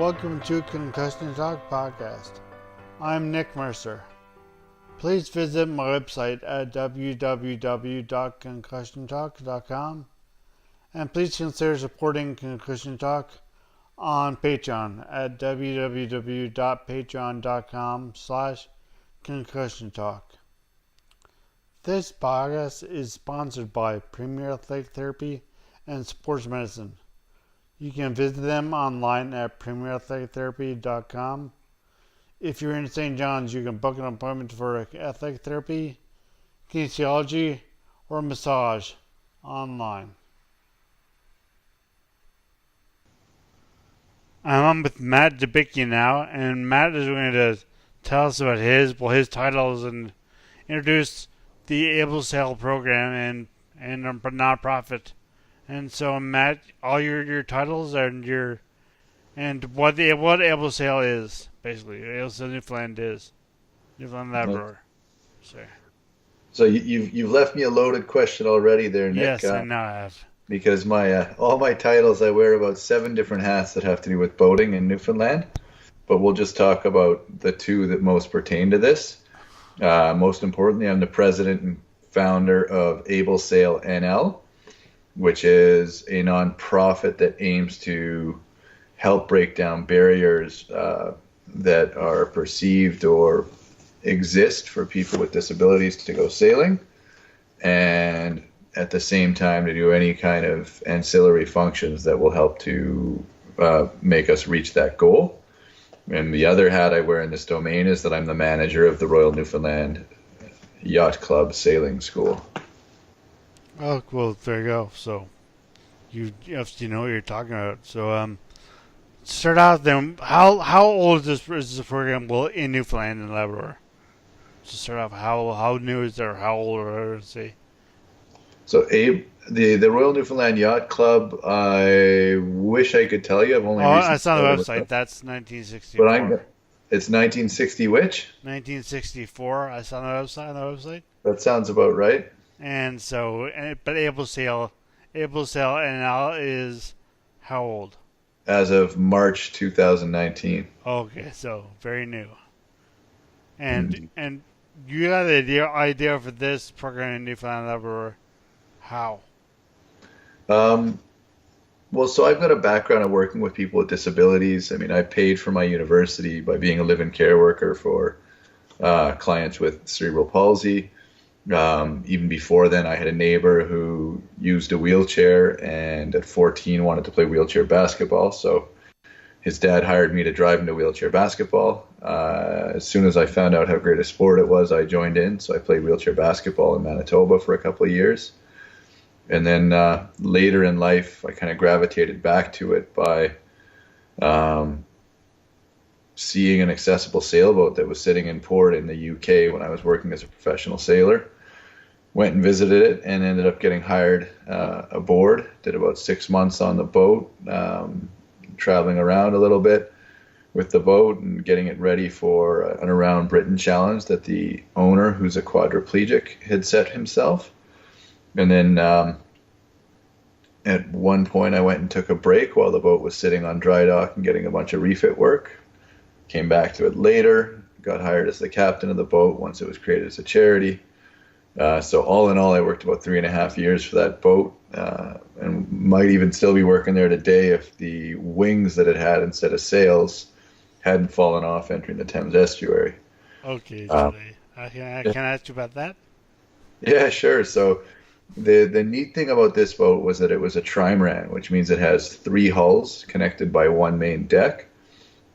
welcome to Concussion Talk Podcast. I'm Nick Mercer. Please visit my website at www.concussiontalk.com and please consider supporting Concussion Talk on Patreon at www.patreon.com/concussiontalk. This podcast is sponsored by Premier Athletic Therapy and Sports Medicine. You can visit them online at premierathletictherapy.com. If you're in St. John's, you can book an appointment for athletic therapy, kinesiology, or massage online. I'm on with Matt Debicki now, and Matt is going to tell us about his titles and introduce the Able Sail program and a nonprofit. And so, Matt, all your titles and what Able Sail is, basically. Able Sail Newfoundland is. Newfoundland and Labrador. So you've left me a loaded question already there, Nick. Yes, I know I have. Because all my titles, I wear about 7 different hats that have to do with boating in Newfoundland. But we'll just talk about the 2 that most pertain to this. Most importantly, I'm the president and founder of Able Sail NL, which is a nonprofit that aims to help break down barriers that are perceived or exist for people with disabilities to go sailing, and at the same time to do any kind of ancillary functions that will help to make us reach that goal. And the other hat I wear in this domain is that I'm the manager of the Royal Newfoundland Yacht Club Sailing School. Oh, well, there you go. So, you obviously know what you're talking about. So, start out then. How old is this program? Well, in Newfoundland and Labrador. To start off, how new is it, or how old, or say? So, the Royal Newfoundland Yacht Club. I wish I could tell you. I've only. I saw the website. That's 1964. But it's 1960 which? 1964. I saw on the website. That sounds about right. And so, but Able Sail NL is how old? As of March 2019. Okay, so very new. And you got the idea for this program in Newfoundland and Labrador? How? Well, so I've got a background of working with people with disabilities. I mean, I paid for my university by being a live-in care worker for clients with cerebral palsy. Even before then, I had a neighbor who used a wheelchair and at 14 wanted to play wheelchair basketball. So his dad hired me to drive him to wheelchair basketball. As soon as I found out how great a sport it was, I joined in. So I played wheelchair basketball in Manitoba for a couple of years. And then later in life, I kind of gravitated back to it by seeing an accessible sailboat that was sitting in port in the UK when I was working as a professional sailor. Went and visited it and ended up getting hired aboard. Did about 6 months on the boat, traveling around a little bit with the boat and getting it ready for an Around Britain challenge that the owner, who's a quadriplegic, had set himself. And then at one point I went and took a break while the boat was sitting on dry dock and getting a bunch of refit work. Came back to it later, got hired as the captain of the boat once it was created as a charity. So all in all, I worked about 3.5 years for that boat, and might even still be working there today if the wings that it had instead of sails hadn't fallen off entering the Thames estuary. Okay, so can I ask you about that? Yeah, sure. So the neat thing about this boat was that it was a trimaran, which means it has 3 hulls connected by one main deck,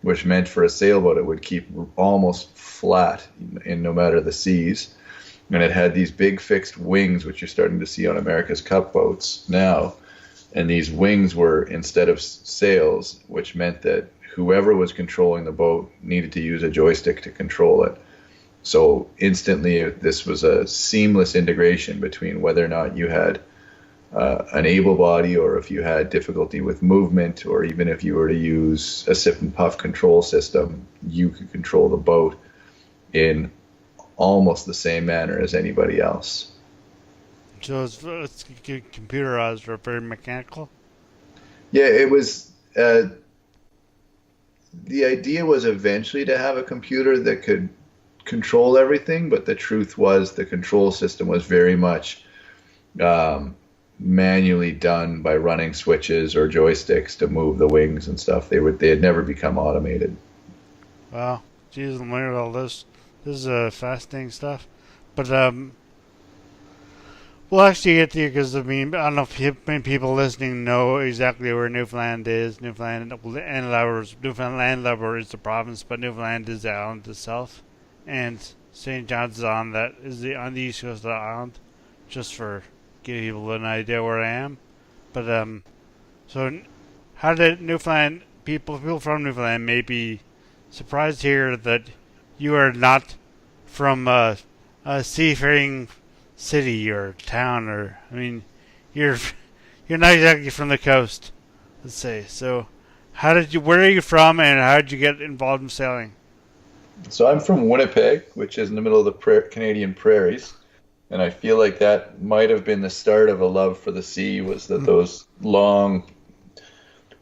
which meant for a sailboat it would keep almost flat in no matter the seas. And it had these big fixed wings, which you're starting to see on America's Cup boats now. And these wings were instead of sails, which meant that whoever was controlling the boat needed to use a joystick to control it. So instantly, this was a seamless integration between whether or not you had an able body, or if you had difficulty with movement, or even if you were to use a sip and puff control system, you could control the boat in almost the same manner as anybody else. So it's computerized or very mechanical? Yeah, it was the idea was eventually to have a computer that could control everything, but the truth was the control system was very much um, manually done by running switches or joysticks to move the wings and stuff. They had never become automated. Wow, geez, I'm learning all this. This is fascinating stuff. But we'll actually get to you because I mean I don't know if many people listening know exactly where Newfoundland is. Newfoundland and Labrador is the province, but Newfoundland is the island itself, and St. John's is on on the east coast of the island. Just for giving people an idea where I am. But so how did Newfoundland people from Newfoundland may be surprised here that you are not from a seafaring city or town, or I mean, you're you're not exactly from the coast, let's say. So, where are you from, and how did you get involved in sailing? So I'm from Winnipeg, which is in the middle of the Canadian prairies, and I feel like that might have been the start of a love for the sea. Was that those long,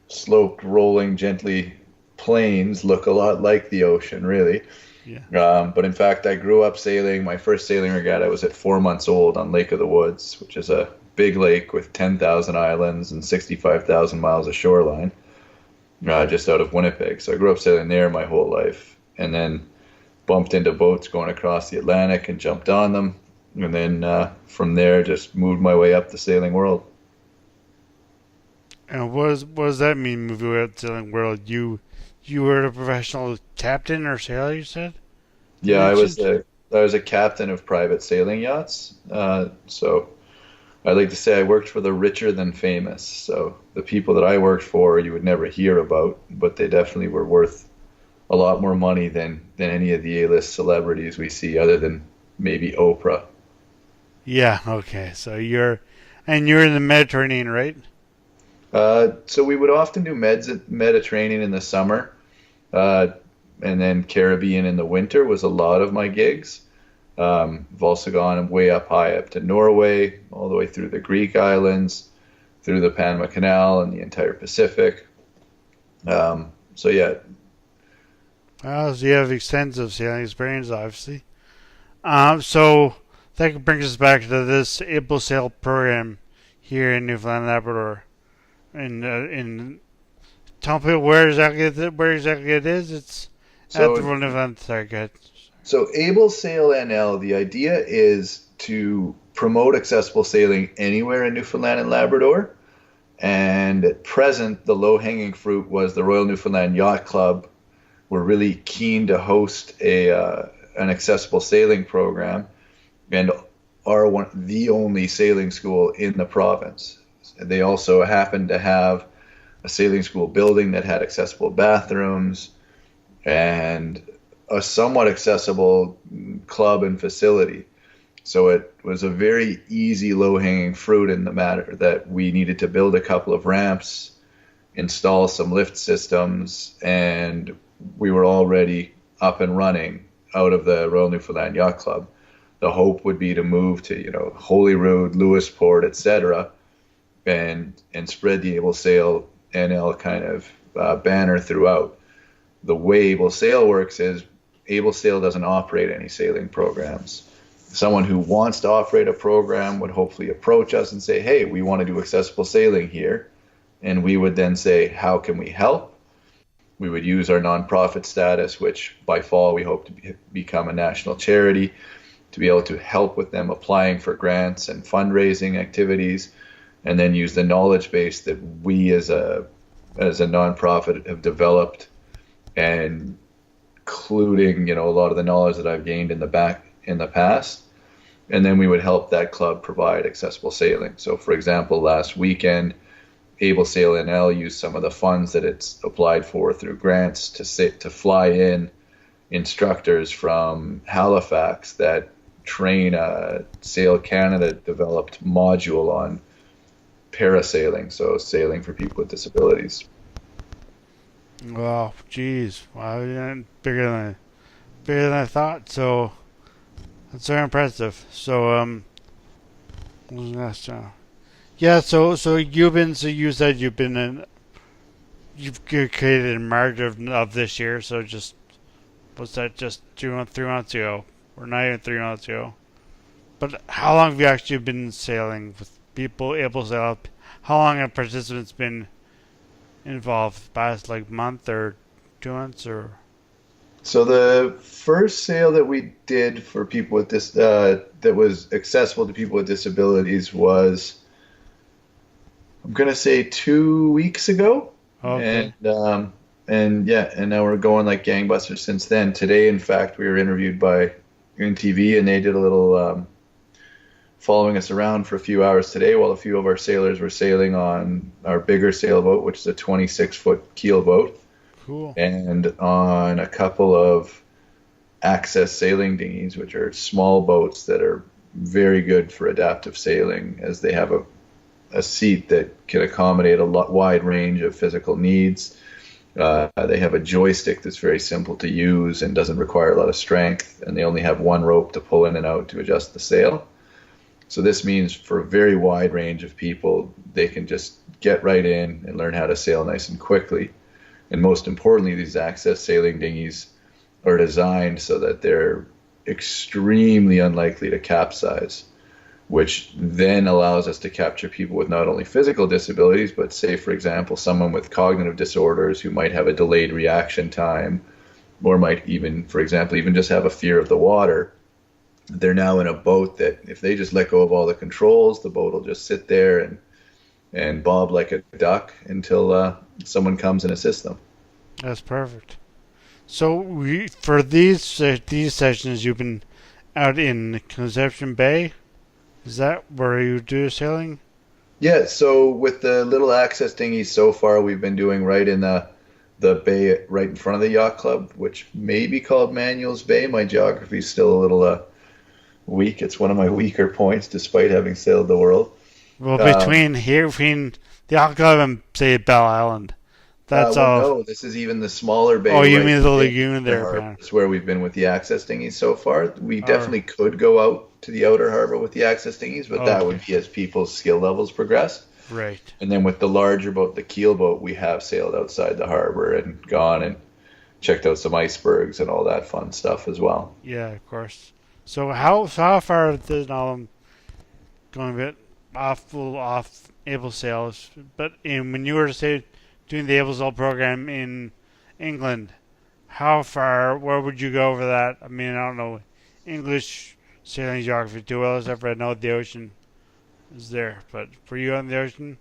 sloped, rolling, gently plains look a lot like the ocean, really. Yeah. But in fact, I grew up sailing. My first sailing regatta was at 4 months old on Lake of the Woods, which is a big lake with 10,000 islands and 65,000 miles of shoreline, just out of Winnipeg. So I grew up sailing there my whole life, and then bumped into boats going across the Atlantic and jumped on them. And then from there, just moved my way up the sailing world. And what does that mean, moving out the sailing world? You were a professional captain or sailor, you said? Yeah, I was a captain of private sailing yachts. So I like to say I worked for the richer than famous. So the people that I worked for, you would never hear about, but they definitely were worth a lot more money than any of the A-list celebrities we see, other than maybe Oprah. Yeah. Okay. So you're in the Mediterranean, right? So we would often do Mediterranean in the summer, and then Caribbean in the winter was a lot of my gigs. I've also gone way up high up to Norway, all the way through the Greek islands, through the Panama Canal and the entire Pacific. So yeah. So you have extensive sailing experience, obviously. So that brings us back to this Able Sail program here in Newfoundland and Labrador. In tell people where exactly it is. It's at the Royal Newfoundland. Sorry, go ahead. So Able Sail NL, the idea is to promote accessible sailing anywhere in Newfoundland and Labrador. And at present, the low-hanging fruit was the Royal Newfoundland Yacht Club. We're really keen to host an accessible sailing program, and are the only sailing school in the province. They also happen to have a sailing school building that had accessible bathrooms and a somewhat accessible club and facility. So it was a very easy, low-hanging fruit in the matter that we needed to build a couple of ramps, install some lift systems, and we were already up and running out of the Royal Newfoundland Yacht Club. The hope would be to move to, Holyrood, Lewisport, etc., and spread the Able Sail NL kind of banner throughout. The way Able Sail works is Able Sail doesn't operate any sailing programs. Someone who wants to operate a program would hopefully approach us and say, hey, we want to do accessible sailing here. And we would then say, how can we help? We would use our nonprofit status, which by fall we hope to become a national charity, to be able to help with them applying for grants and fundraising activities, and then use the knowledge base that we as a nonprofit have developed, and including a lot of the knowledge that I've gained in the past, and then we would help that club provide accessible sailing. So, for example, last weekend, Able Sail NL used some of the funds that it's applied for through grants to fly in instructors from Halifax that train a Sail Canada developed module on parasailing, so sailing for people with disabilities. Wow, geez, wow, yeah, bigger than I thought. So that's very impressive. So what was the next? Yeah, so you said you've been you've created a market of this year, so just was that just 3 months ago, or not even 3 months ago? But how long have you actually been sailing with people able to sail up? How long have participants been involved? Past like month or 2 months or? So the first sale that we did for people with this that was accessible to people with disabilities was, I'm gonna say, 2 weeks ago. Okay. And now we're going like gangbusters since then. Today, in fact, we were interviewed by TV, and they did a little following us around for a few hours today while a few of our sailors were sailing on our bigger sailboat, which is a 26-foot keel boat. Cool. And on a couple of access sailing dinghies, which are small boats that are very good for adaptive sailing, as they have a seat that can accommodate a wide range of physical needs. They have a joystick that's very simple to use and doesn't require a lot of strength, and they only have one rope to pull in and out to adjust the sail. So this means for a very wide range of people, they can just get right in and learn how to sail nice and quickly. And most importantly, these access sailing dinghies are designed so that they're extremely unlikely to capsize, which then allows us to capture people with not only physical disabilities, but say, for example, someone with cognitive disorders who might have a delayed reaction time, or might even, for example, even just have a fear of the water. They're now in a boat that if they just let go of all the controls, the boat will just sit there and bob like a duck until someone comes and assists them. That's perfect. So for these sessions, you've been out in Conception Bay. Is that where you do sailing? Yeah. So with the little access dinghies so far, we've been doing right in the bay right in front of the yacht club, which may be called Manuel's Bay. My geography is still a little weak. It's one of my weaker points, despite having sailed the world. Well, between the yacht club and say Bell Island, that's all. No, this is even the smaller bay. Oh, you mean the lagoon there? That's where we've been with the access dinghies so far. We definitely could go out to the outer harbor with the access dinghies, but that would be as people's skill levels progress. Right. And then with the larger boat, the keel boat, we have sailed outside the harbor and gone and checked out some icebergs and all that fun stuff as well. Yeah, of course. So how far does going a bit off able sails? But when you were to say doing the able sail program in England, where would you go over that? I mean, I don't know English sailing geography too well, except for I know the ocean is there. But were you on the ocean?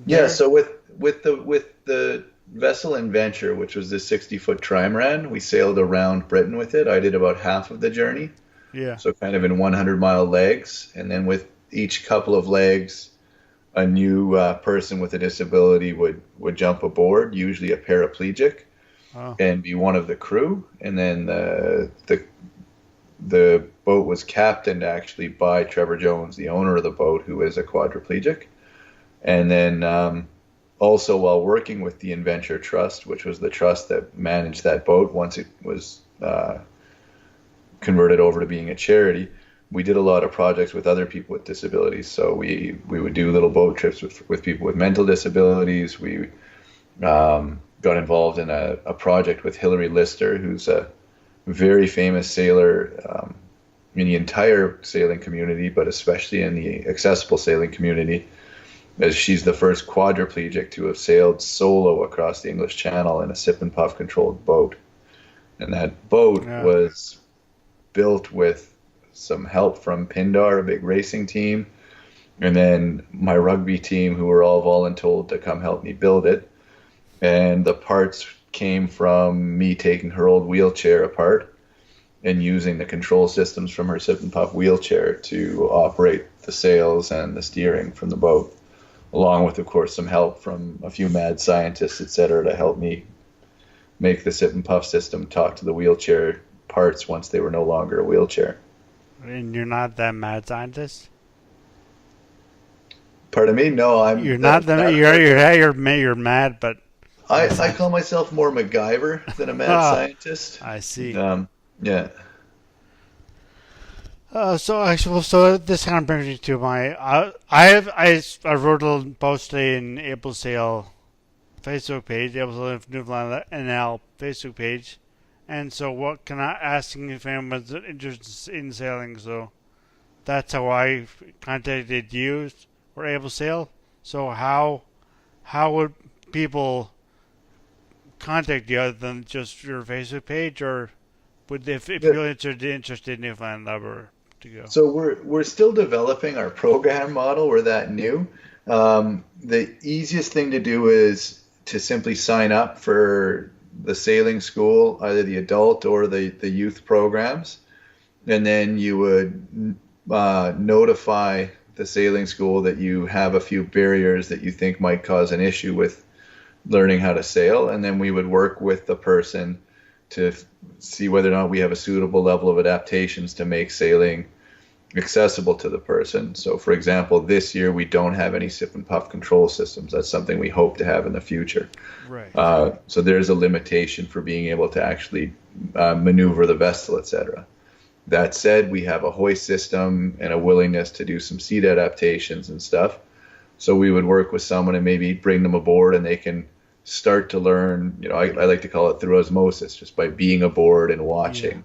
Yeah. So with the vessel Adventure, which was the 60-foot trimaran, we sailed around Britain with it. I did about half of the journey. Yeah. So kind of in 100-mile legs, and then with each couple of legs, a new person with a disability would jump aboard, usually a paraplegic, and be one of the crew. And then the boat was captained actually by Trevor Jones, the owner of the boat, who is a quadriplegic. And then also while working with the Adventure Trust, which was the trust that managed that boat once it was converted over to being a charity, we did a lot of projects with other people with disabilities. So we would do little boat trips with people with mental disabilities. We got involved in a project with Hilary Lister, who's a very famous sailor in the entire sailing community, but especially in the accessible sailing community, as she's the first quadriplegic to have sailed solo across the English Channel in a sip and puff controlled boat. And that boat was built with some help from Pindar, a big racing team, and then my rugby team, who were all voluntold to come help me build it. And the parts came from me taking her old wheelchair apart and using the control systems from her sip and puff wheelchair to operate the sails and the steering from the boat, along with, of course, some help from a few mad scientists, etc., to help me make the sip and puff system talk to the wheelchair parts once they were no longer a wheelchair. And you're not that mad scientist? Pardon me? No, I'm. You're not that. You're mad, but I call myself more MacGyver than a mad scientist. I see. Yeah. So this kind of brings me to my. I wrote a post today in Able Sail Facebook page, Able Sailing Newfoundland and Labrador Facebook page. And so, what can I asking if anyone's interested in sailing? So that's how I contacted you or Able Sail. So how would people contact you other than just your Facebook page, or would if you're interested in Newfoundland and Labrador to go? So we're still developing our program model. We're that new. The easiest thing to do is to simply sign up for the sailing school, either the adult or the youth programs, and then you would notify the sailing school that you have a few barriers that you think might cause an issue with learning how to sail, and then we would work with the person to see whether or not we have a suitable level of adaptations to make sailing accessible to the person. So for example, this year we don't have any sip and puff control systems. That's something we hope to have in the future. Right. So there's a limitation for being able to actually maneuver the vessel, etc. That said, we have a hoist system and a willingness to do some seat adaptations and stuff. So we would work with someone and maybe bring them aboard, and they can start to learn, I like to call it through osmosis, just by being aboard and watching,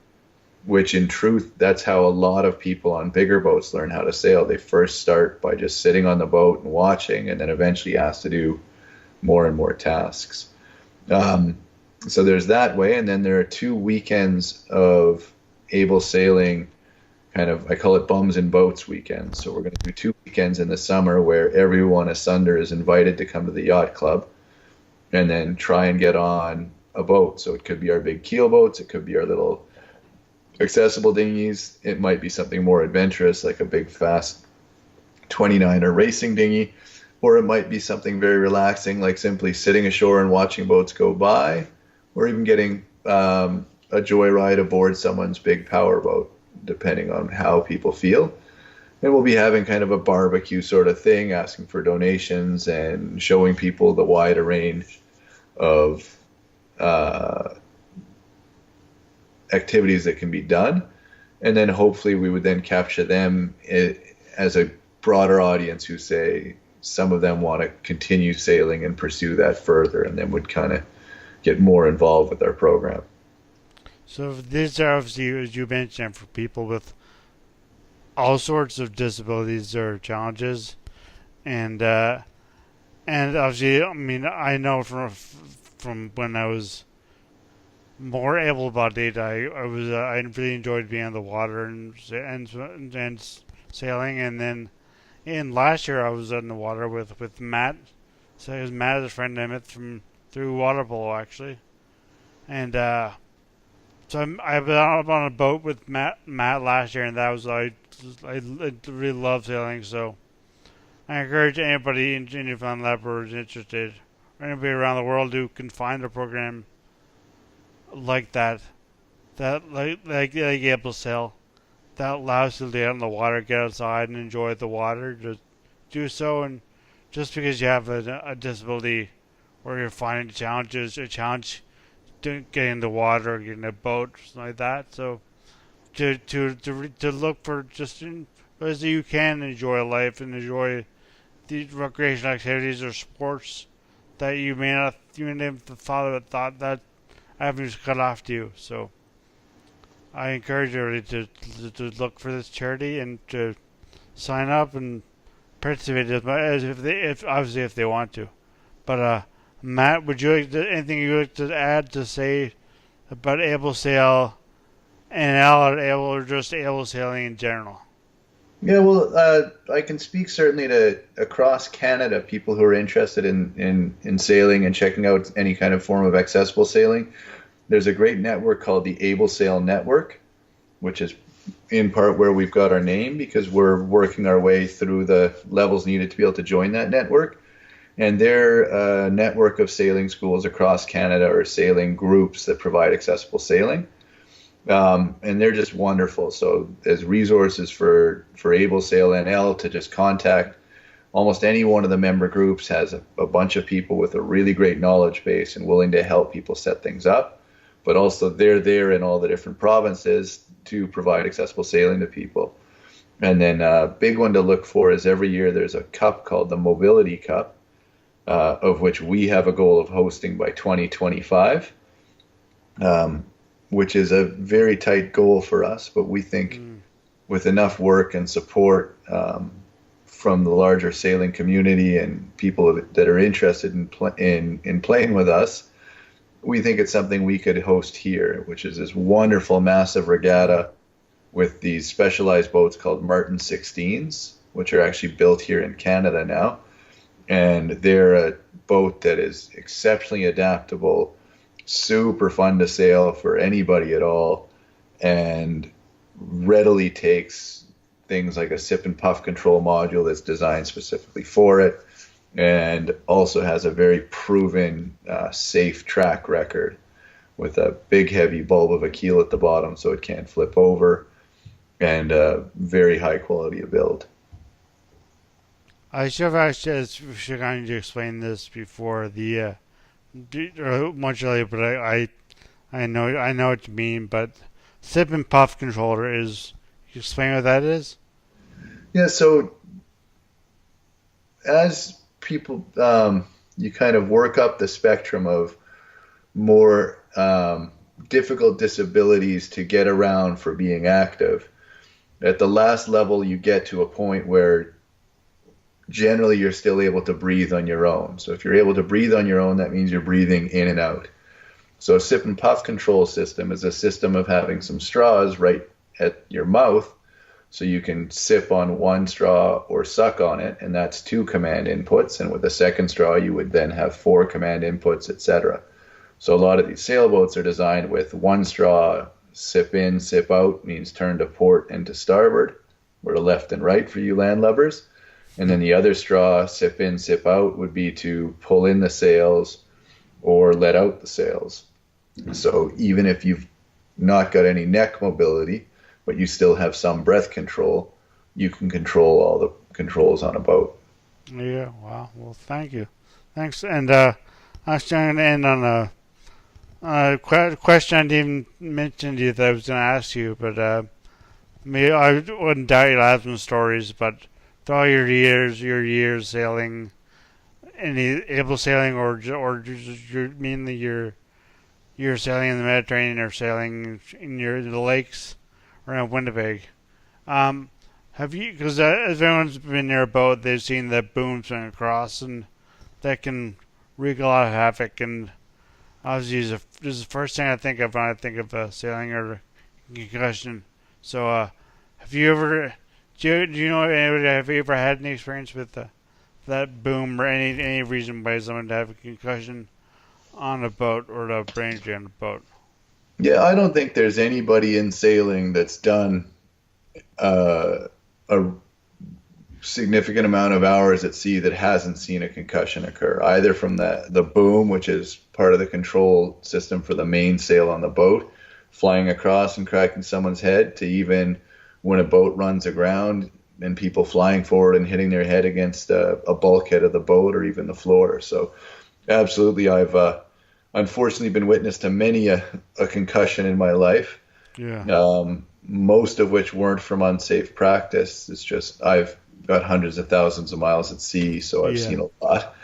which in truth, that's how a lot of people on bigger boats learn how to sail. They first start by just sitting on the boat and watching, and then eventually asked to do more and more tasks. So there's that way, and then there are 2 weekends of able sailing, kind of, I call it bums and boats weekends. So we're going to do 2 weekends in the summer where everyone asunder is invited to come to the yacht club and then try and get on a boat. So it could be our big keel boats, it could be our little accessible dinghies, it might be something more adventurous like a big fast 29er racing dinghy, or it might be something very relaxing like simply sitting ashore and watching boats go by, or even getting a joyride aboard someone's big power boat, depending on how people feel. And we'll be having kind of a barbecue sort of thing, asking for donations and showing people the wider range of activities that can be done. And then hopefully we would then capture them as a broader audience who say some of them want to continue sailing and pursue that further, and then would kind of get more involved with our program. So these are obviously, as you mentioned, for people with all sorts of disabilities or challenges, and obviously, I mean, I know from when I was more able-bodied, I really enjoyed being on the water and sailing, and then last year I was on the water with Matt. So it was Matt is a friend I met through water polo actually, and so I've been on a boat with Matt last year, and that was I really love sailing. So I encourage anybody in Newfoundland and Labrador who's interested, or anybody around the world who can find a program like that like able to sail, that allows you to get out in the water, get outside, and enjoy the water. Just do so, and just because you have a disability or you're finding challenges, a challenge getting in the water, getting a boat, something like that. So to look for just ways that you can enjoy life and enjoy the recreational activities or sports that you may not even have thought that avenues cut off to you. So I encourage everybody to look for this charity and to sign up and participate as if they want to. But Matt, would you anything you like to add to say about able sail or just able sailing in general? Yeah, well, I can speak certainly to across Canada, people who are interested in sailing and checking out any kind of form of accessible sailing. There's a great network called the Able Sail Network, which is in part where we've got our name, because we're working our way through the levels needed to be able to join that network. And they're a network of sailing schools across Canada, or sailing groups that provide accessible sailing. And they're just wonderful. So as resources for Able Sail NL to just contact, almost any one of the member groups has a bunch of people with a really great knowledge base and willing to help people set things up. But also they're there in all the different provinces to provide accessible sailing to people. And then a big one to look for is every year there's a cup called the Mobility Cup, of which we have a goal of hosting by 2025, which is a very tight goal for us. But we think with enough work and support from the larger sailing community and people that are interested in playing with us, we think it's something we could host here, which is this wonderful, massive regatta with these specialized boats called Martin 16s, which are actually built here in Canada now. And they're a boat that is exceptionally adaptable, super fun to sail for anybody at all, and readily takes things like a sip and puff control module that's designed specifically for it, and also has a very proven safe track record with a big heavy bulb of a keel at the bottom so it can't flip over, and a very high quality of build. I should have actually should kind of explain this before the much earlier, but I know what you mean. But sip and puff controller is, can you explain what that is? Yeah, so as people, you kind of work up the spectrum of more difficult disabilities to get around for being active. At the last level, you get to a point where generally you're still able to breathe on your own. So if you're able to breathe on your own, that means you're breathing in and out. So a sip and puff control system is a system of having some straws right at your mouth so you can sip on one straw or suck on it, and that's 2 command inputs. And with a second straw, you would then have 4 command inputs, etc. So a lot of these sailboats are designed with 1 straw, sip in, sip out, means turn to port and to starboard, or to left and right for you landlubbers. And then the other straw, sip in, sip out, would be to pull in the sails or let out the sails. So even if you've not got any neck mobility, but you still have some breath control, you can control all the controls on a boat. Yeah, wow. Well, thank you. Thanks. And actually, I'm going to end on a question I didn't even mention to you that I was going to ask you, but I wouldn't doubt you'll have some stories, but through all your years sailing, any able sailing, or just mainly you're sailing in the Mediterranean or sailing in the lakes around Winnipeg. Have you? Because if everyone's been near a boat, they've seen the boom swing across, and that can wreak a lot of havoc. And obviously, this is the first thing I think of when I think of sailing or concussion. So, have you ever? Do you know anybody? Have you ever had any experience with that boom or any reason why someone to have a concussion on a boat or a brain injury on a boat? Yeah, I don't think there's anybody in sailing that's done a significant amount of hours at sea that hasn't seen a concussion occur, either from the boom, which is part of the control system for the mainsail on the boat, flying across and cracking someone's head, to even when a boat runs aground and people flying forward and hitting their head against a bulkhead of the boat or even the floor. So absolutely, I've unfortunately been witness to many a concussion in my life. Yeah. Most of which weren't from unsafe practice. It's just I've got hundreds of thousands of miles at sea, so I've seen a lot.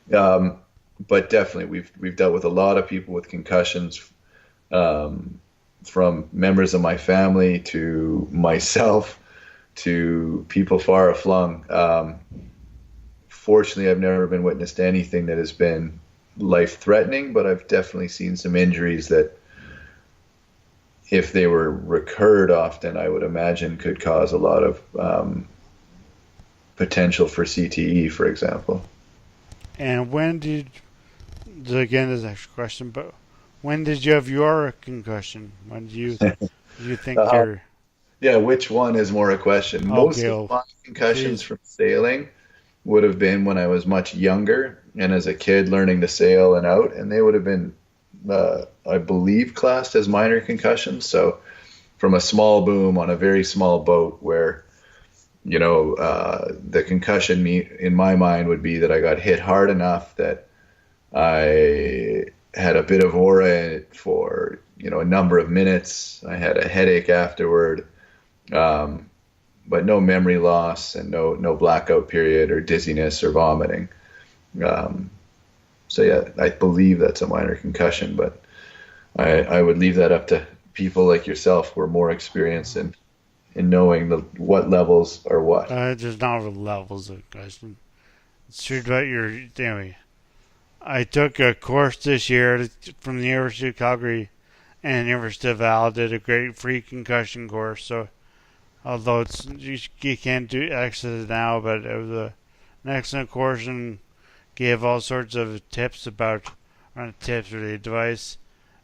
But definitely, we've dealt with a lot of people with concussions, from members of my family to myself to people far aflung. Fortunately, I've never been witness to anything that has been life-threatening, but I've definitely seen some injuries that, if they were recurred often, I would imagine could cause a lot of potential for CTE, for example. And when did, again, this is an extra question, but when did you have your concussion? When do you think you're... Yeah, which one is more a question? Most of my concussions from sailing would have been when I was much younger and as a kid learning to sail and out, and they would have been, I believe, classed as minor concussions. So from a small boom on a very small boat where, the concussion in my mind would be that I got hit hard enough that I had a bit of aura in it for, a number of minutes. I had a headache afterward, but no memory loss and no blackout period or dizziness or vomiting. Um, so yeah, I believe that's a minor concussion, but I would leave that up to people like yourself who are more experienced in knowing what levels are what. There's not levels of concussion. It's true about your anyway. I took a course this year from the University of Calgary and University of Val. Did a great free concussion course. So although you can't do access it now, but it was an excellent course and gave all sorts of tips about, not tips really, advice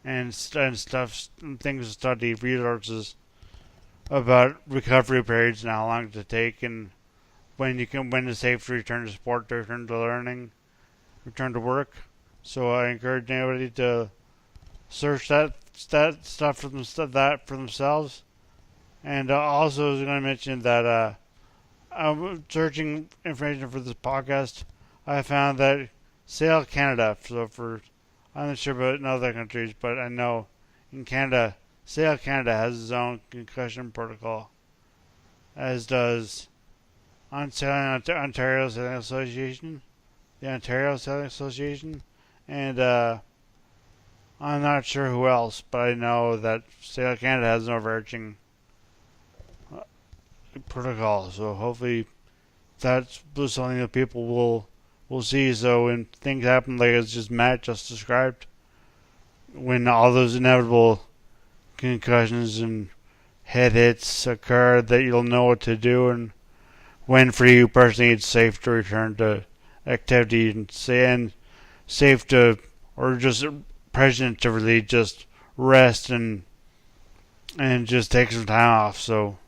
and stuff, things to study, resources about recovery periods and how long to take and when it's safe to return to sport, to return to learning, return to work. So I encourage anybody to search that stuff for themselves. And also, I was going to mention that I'm searching information for this podcast. I found that Sail Canada. So I'm not sure about in other countries, but I know in Canada, Sail Canada has its own concussion protocol, as does Ontario Sailing Association, the Ontario Sailing Association, and I'm not sure who else, but I know that Sail Canada has an overarching protocol. So hopefully that's something that people will see. So when things happen like as just Matt just described, when all those inevitable concussions and head hits occur, that you'll know what to do and when for you personally it's safe to return to activity and safe to or just present to really just rest and just take some time off. So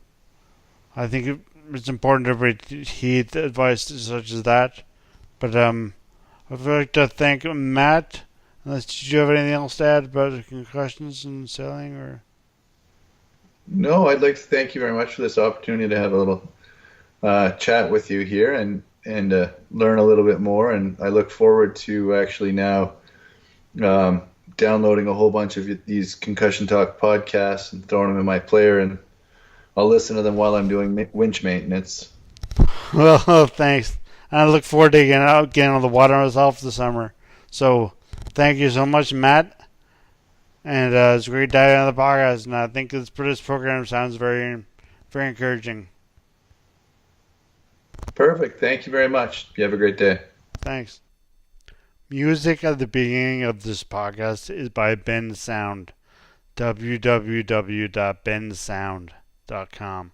I think it's important to everybody heed advice such as that. But I'd like to thank Matt. Unless did you have anything else to add about concussions and sailing or? No, I'd like to thank you very much for this opportunity to have a little chat with you here and learn a little bit more. And I look forward to actually now downloading a whole bunch of these Concussion Talk podcasts and throwing them in my player, and I'll listen to them while I'm doing winch maintenance. Well, thanks. I look forward to getting on the water myself this summer. So thank you so much, Matt. And it's great diving on the podcast. And I think this program sounds very, very encouraging. Perfect. Thank you very much. You have a great day. Thanks. Music at the beginning of this podcast is by Ben Sound. www.bensound.com.